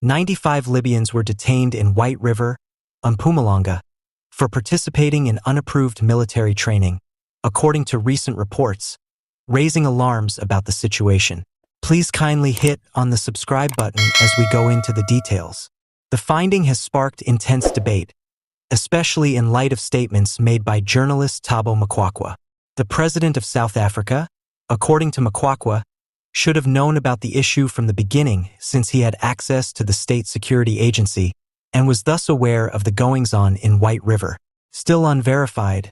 95 Libyans were detained in White River, Mpumalanga, for participating in unapproved military training, according to recent reports, raising alarms about the situation. Please kindly hit on the subscribe button as we go into the details. The finding has sparked intense debate, especially in light of statements made by journalist Thabo Makwakwa. The president of South Africa, according to Makwakwa, should have known about the issue from the beginning since he had access to the state security agency and was thus aware of the goings-on in White River. Still unverified,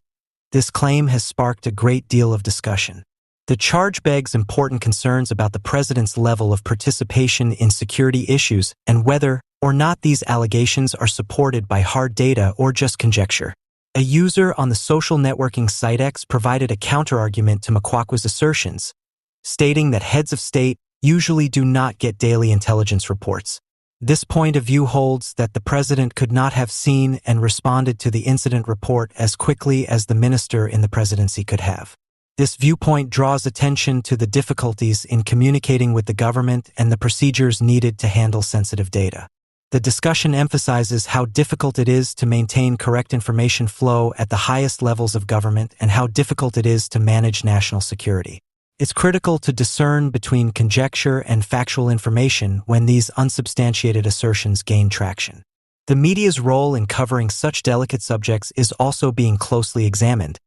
this claim has sparked a great deal of discussion. The charge begs important concerns about the president's level of participation in security issues and whether or not these allegations are supported by hard data or just conjecture. A user on the social networking site X provided a counterargument to Makwakwa's assertions, stating that heads of state usually do not get daily intelligence reports. This point of view holds that the president could not have seen and responded to the incident report as quickly as the minister in the presidency could have. This viewpoint draws attention to the difficulties in communicating with the government and the procedures needed to handle sensitive data. The discussion emphasizes how difficult it is to maintain correct information flow at the highest levels of government and how difficult it is to manage national security. It's critical to discern between conjecture and factual information when these unsubstantiated assertions gain traction. The media's role in covering such delicate subjects is also being closely examined,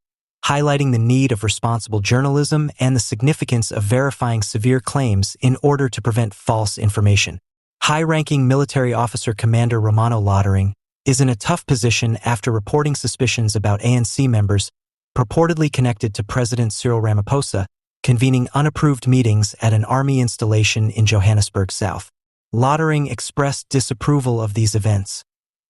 highlighting the need of responsible journalism and the significance of verifying severe claims in order to prevent false information. High-ranking military officer Commander Romano Lottering is in a tough position after reporting suspicions about ANC members purportedly connected to President Cyrilramaphosa convening unapproved meetings at an army installation in Johannesburg South. Lottering expressed disapproval of these events,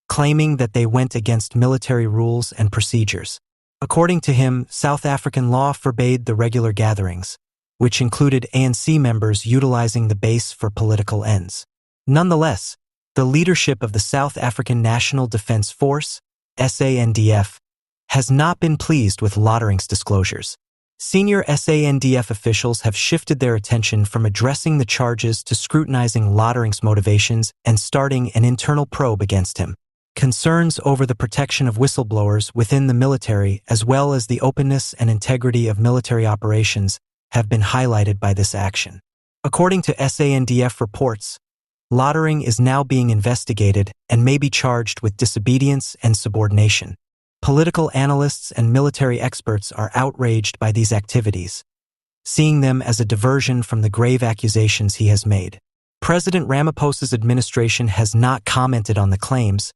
claiming that they went against military rules and procedures. According to him, South African law forbade the regular gatherings, which included ANC members utilizing the base for political ends. Nonetheless, the leadership of the South African National Defence Force, SANDF, has not been pleased with Lottering's disclosures. Senior SANDF officials have shifted their attention from addressing the charges to scrutinizing Lottering's motivations and starting an internal probe against him. Concerns over the protection of whistleblowers within the military as well as the openness and integrity of military operations have been highlighted by this action. According to SANDF reports, Lottering is now being investigated and may be charged with disobedience and subordination. Political analysts and military experts are outraged by these activities, seeing them as a diversion from the grave accusations he has made. President Ramaphosa's administration has not commented on the claims,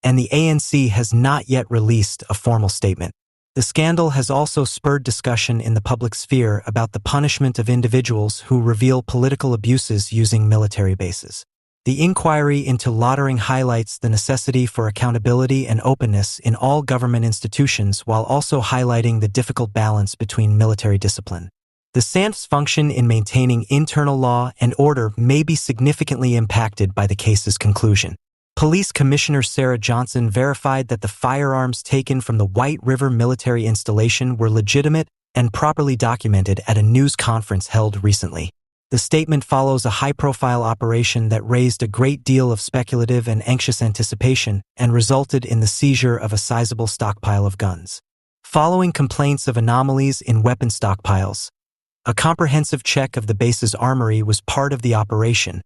and the ANC has not yet released a formal statement. The scandal has also spurred discussion in the public sphere about the punishment of individuals who reveal political abuses using military bases. The inquiry into Lottering highlights the necessity for accountability and openness in all government institutions while also highlighting the difficult balance between military discipline. The SANDF's function in maintaining internal law and order may be significantly impacted by the case's conclusion. Police Commissioner Sarah Johnson verified that the firearms taken from the White River military installation were legitimate and properly documented at a news conference held recently. The statement follows a high-profile operation that raised a great deal of speculative and anxious anticipation and resulted in the seizure of a sizable stockpile of guns. Following complaints of anomalies in weapon stockpiles, a comprehensive check of the base's armory was part of the operation,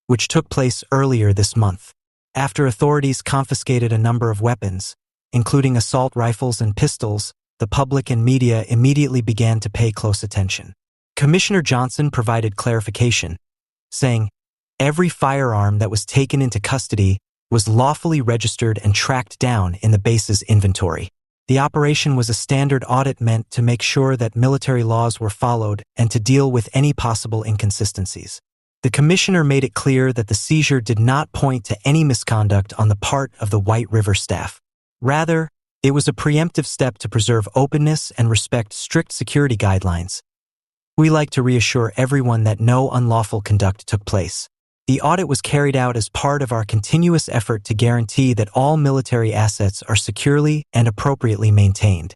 which took place earlier this month. After authorities confiscated a number of weapons, including assault rifles and pistols, the public and media immediately began to pay close attention. Commissioner Johnson provided clarification, saying, "Every firearm that was taken into custody was lawfully registered and tracked down in the base's inventory. The operation was a standard audit meant to make sure that military laws were followed and to deal with any possible inconsistencies." The commissioner made it clear that the seizure did not point to any misconduct on the part of the White River staff. Rather, it was a preemptive step to preserve openness and respect strict security guidelines. "We like to reassure everyone that no unlawful conduct took place. The audit was carried out as part of our continuous effort to guarantee that all military assets are securely and appropriately maintained.